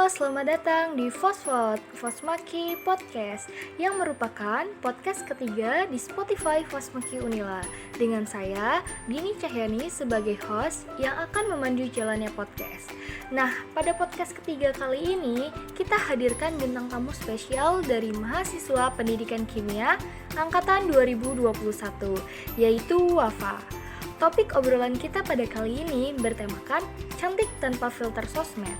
selamat datang di Fosmaki Podcast yang merupakan podcast ketiga di Spotify Fosmaki Unila. Dengan saya, Dini Cahyani sebagai host yang akan memandu jalannya podcast. Nah, pada podcast ketiga kali ini, kita hadirkan bintang tamu spesial dari mahasiswa pendidikan kimia angkatan 2021, yaitu Wafa. Topik obrolan kita pada kali ini bertemakan cantik tanpa filter sosmed.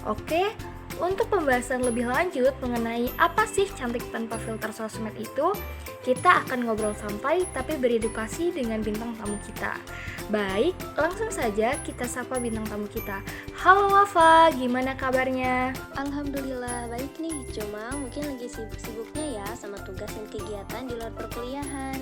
Oke, untuk pembahasan lebih lanjut mengenai apa sih cantik tanpa filter sosmed itu, kita akan ngobrol santai tapi beredukasi dengan bintang tamu kita. Baik, langsung saja kita sapa bintang tamu kita. Halo Wafa, gimana kabarnya? Alhamdulillah baik nih, cuma mungkin lagi sibuk-sibuknya ya sama tugas dan kegiatan di luar perkuliahan.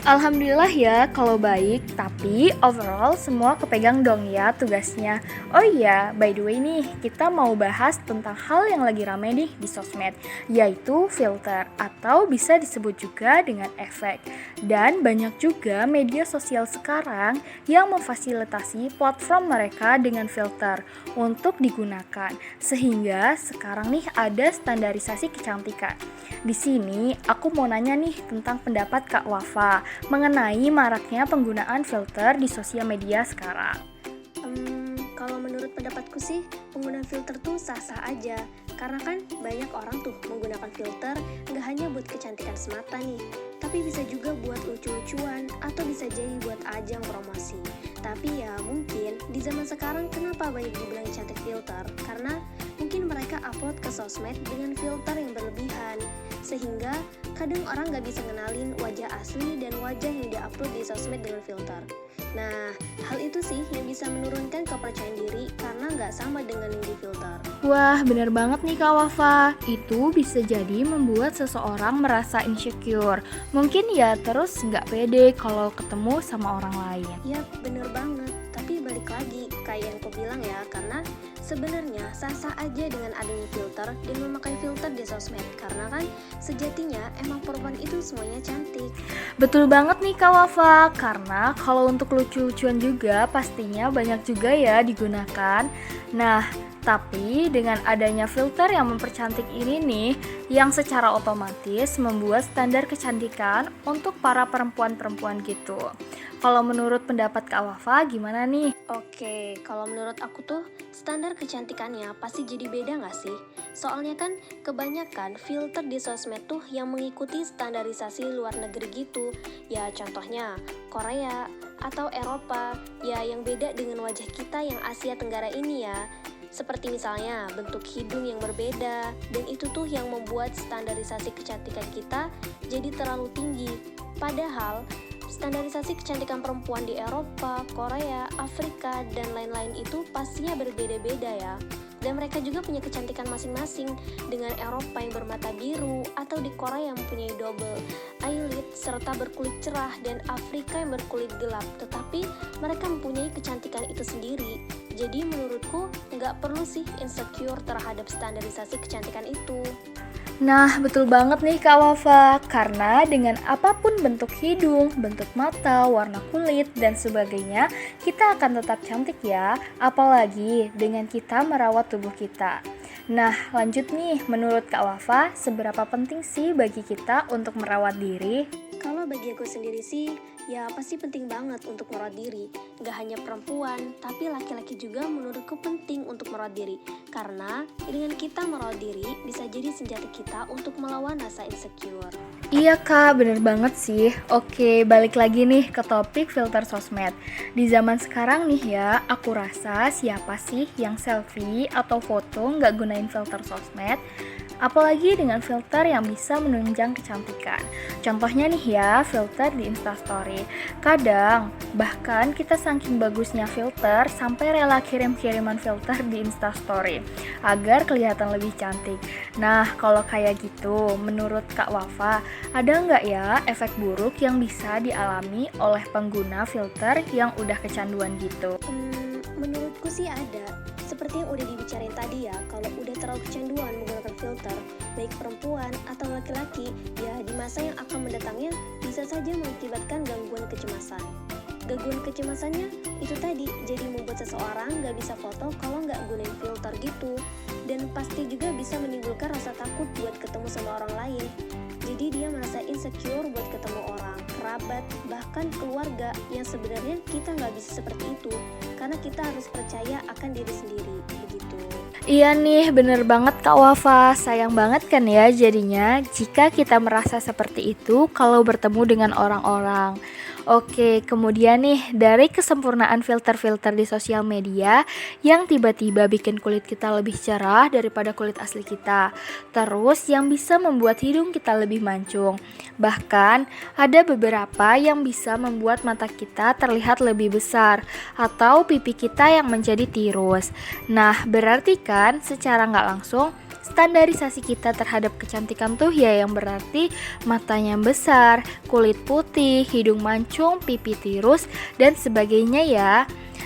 Alhamdulillah ya kalau baik, tapi overall semua kepegang dong ya tugasnya. Oh iya, by the way nih, kita mau bahas tentang hal yang lagi rame nih di sosmed, yaitu filter atau bisa disebut juga dengan efek. Dan banyak juga media sosial sekarang yang memfasilitasi platform mereka dengan filter untuk digunakan, sehingga sekarang nih ada standarisasi kecantikan. Di sini aku mau nanya nih tentang pendapat Kak Wafa mengenai maraknya penggunaan filter di sosial media sekarang. Kalau menurut pendapatku sih, penggunaan filter tuh sah-sah aja. Karena kan banyak orang tuh menggunakan filter nggak hanya buat kecantikan semata nih, tapi bisa juga buat lucu-lucuan atau bisa jadi buat ajang promosi. Tapi ya mungkin di zaman sekarang kenapa banyak dibilang cantik filter? Karena mungkin mereka upload ke sosmed dengan filter yang berlebihan, sehingga kadang orang nggak bisa ngenalin wajah asli dan wajah yang diupload di sosmed dengan filter. Nah, hal itu sih yang bisa menurunkan kepercayaan diri karena nggak sama dengan yang di filter. Wah, bener banget nih Kak Wafa. Itu bisa jadi membuat seseorang merasa insecure. Mungkin ya terus nggak pede kalau ketemu sama orang lain. Yap, bener banget. Tapi balik lagi, kayak yang aku bilang ya, karena sebenarnya sah-sah aja dengan adanya filter dan memakai filter di sosmed. Karena kan sejatinya emang perempuan itu semuanya cantik. Betul banget nih Kak Wafa, karena kalau untuk lucu-lucuan juga pastinya banyak juga ya digunakan. Nah, tapi dengan adanya filter yang mempercantik ini nih, yang secara otomatis membuat standar kecantikan untuk para perempuan-perempuan gitu. Kalau menurut pendapat Kak Wafa gimana nih? Oke, kalau menurut aku tuh standar kecantikannya pasti jadi beda gak sih? Soalnya kan kebanyakan filter di sosmed tuh yang mengikuti standarisasi luar negeri gitu. Ya contohnya Korea atau Eropa, ya yang beda dengan wajah kita yang Asia Tenggara ini ya. Seperti misalnya bentuk hidung yang berbeda, dan itu tuh yang membuat standarisasi kecantikan kita jadi terlalu tinggi. Padahal standarisasi kecantikan perempuan di Eropa, Korea, Afrika, dan lain-lain itu pastinya berbeda-beda ya. Dan mereka juga punya kecantikan masing-masing, dengan Eropa yang bermata biru, atau di Korea yang mempunyai double eyelid, serta berkulit cerah, dan Afrika yang berkulit gelap. Tetapi mereka mempunyai kecantikan itu sendiri. Jadi menurutku nggak perlu sih insecure terhadap standarisasi kecantikan itu. Nah, betul banget nih Kak Wafa, karena dengan apapun bentuk hidung, bentuk mata, warna kulit, dan sebagainya, kita akan tetap cantik ya, apalagi dengan kita merawat tubuh kita. Nah, lanjut nih, menurut Kak Wafa, seberapa penting sih bagi kita untuk merawat diri? Kalau bagi aku sendiri sih, ya pasti penting banget untuk merawat diri. Gak hanya perempuan, tapi laki-laki juga menurutku penting untuk merawat diri. Karena dengan kita merawat diri, bisa jadi senjata kita untuk melawan rasa insecure. Iya Kak, bener banget sih. Oke, balik lagi nih ke topik filter sosmed. Di zaman sekarang nih ya, aku rasa siapa sih yang selfie atau foto nggak gunain filter sosmed? Apalagi dengan filter yang bisa menunjang kecantikan. Contohnya nih ya, filter di Instastory. Kadang, bahkan kita saking bagusnya filter sampai rela kirim-kiriman filter di Instastory agar kelihatan lebih cantik. Nah, kalau kayak gitu, menurut Kak Wafa, ada nggak ya efek buruk yang bisa dialami oleh pengguna filter yang udah kecanduan gitu? Menurutku sih ada. Seperti yang udah dibicarain tadi ya, kalau udah terlalu kecanduan menggunakan filter, baik perempuan atau laki-laki, ya di masa yang akan mendatangnya bisa saja mengakibatkan gangguan kecemasan. Gangguan kecemasannya itu tadi jadi membuat seseorang nggak bisa foto kalau nggak gunain filter gitu. dan pasti juga bisa menimbulkan rasa takut buat ketemu sama orang lain. Jadi dia merasa insecure buat ketemu orang, kerabat, bahkan keluarga yang sebenarnya kita nggak bisa seperti itu karena kita harus percaya akan diri sendiri, begitu. Iya nih, bener banget Kak Wafa. Sayang banget kan ya jadinya jika kita merasa seperti itu kalau bertemu dengan orang-orang. Oke, kemudian nih, dari kesempurnaan filter-filter di sosial media yang tiba-tiba bikin kulit kita lebih cerah daripada kulit asli kita. Terus yang bisa membuat hidung kita lebih mancung. Bahkan ada beberapa yang bisa membuat mata kita terlihat lebih besar atau pipi kita yang menjadi tirus. Nah, berarti kan secara nggak langsung standarisasi kita terhadap kecantikan tuh ya yang berarti matanya besar, kulit putih, hidung mancung, pipi tirus, dan sebagainya ya.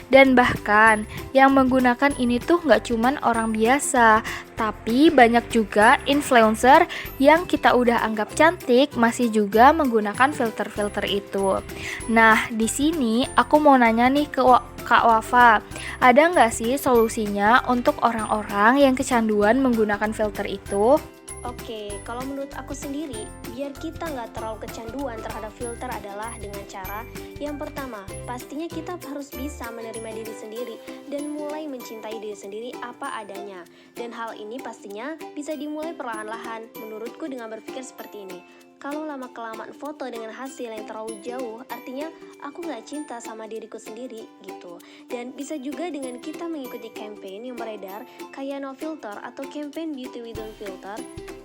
Dan bahkan yang menggunakan ini tuh gak cuman orang biasa, tapi banyak juga influencer yang kita udah anggap cantik masih juga menggunakan filter-filter itu. Nah, di sini aku mau nanya nih ke Kak Wafa, ada nggak sih solusinya untuk orang-orang yang kecanduan menggunakan filter itu? Oke, kalau menurut aku sendiri, biar kita nggak terlalu kecanduan terhadap filter adalah dengan cara yang pertama, pastinya kita harus bisa menerima diri sendiri dan mulai mencintai diri sendiri apa adanya. Dan hal ini pastinya bisa dimulai perlahan-lahan, menurutku dengan berpikir seperti ini. Kalau lama-kelamaan foto dengan hasil yang terlalu jauh, artinya aku nggak cinta sama diriku sendiri gitu. Dan bisa juga dengan kita mengikuti campaign yang beredar kayak no filter atau campaign beauty without filter.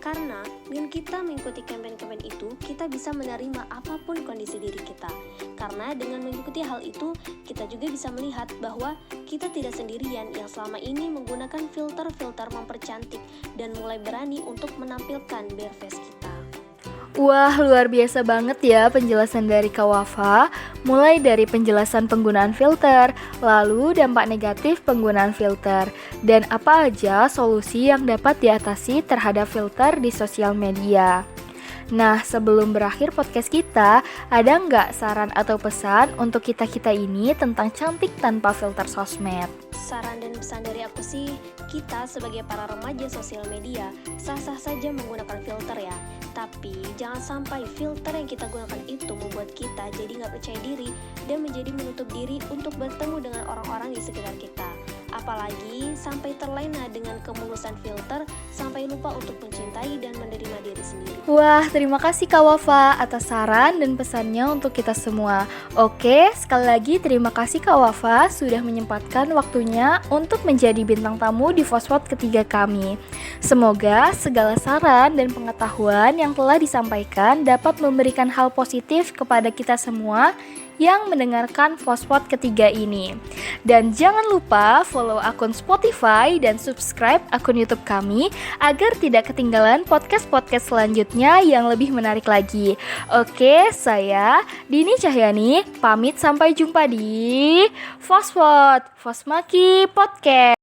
Karena dengan kita mengikuti campaign-campaign itu, kita bisa menerima apapun kondisi diri kita. Karena dengan mengikuti hal itu, kita juga bisa melihat bahwa kita tidak sendirian yang selama ini menggunakan filter-filter mempercantik dan mulai berani untuk menampilkan bare face kita. Wah, luar biasa banget ya penjelasan dari Kak Wafa. Mulai dari penjelasan penggunaan filter, lalu dampak negatif penggunaan filter, dan apa aja solusi yang dapat diatasi terhadap filter di sosial media. Nah, sebelum berakhir podcast kita, ada nggak saran atau pesan untuk kita-kita ini tentang cantik tanpa filter sosmed? Saran dan pesan dari aku sih, kita sebagai para remaja sosial media sah-sah saja menggunakan filter ya. Tapi jangan sampai filter yang kita gunakan itu membuat kita jadi nggak percaya diri dan menjadi menutup diri untuk bertemu dengan orang-orang di sekitar kita. Apalagi sampai terlena dengan kemulusan filter sampai lupa untuk mencintai dan menerima diri sendiri. Wah, terima kasih Kak Wafa atas saran dan pesannya untuk kita semua. Oke, sekali lagi terima kasih Kak Wafa sudah menyempatkan waktunya untuk menjadi bintang tamu di Fosfot ketiga kami. Semoga segala saran dan pengetahuan yang telah disampaikan dapat memberikan hal positif kepada kita semua yang mendengarkan Fosfot ketiga ini. Dan jangan lupa follow akun Spotify dan subscribe akun YouTube kami agar tidak ketinggalan podcast-podcast selanjutnya yang lebih menarik lagi. Oke, saya Dini Cahyani pamit sampai jumpa di Fosfot Fosmaki Podcast.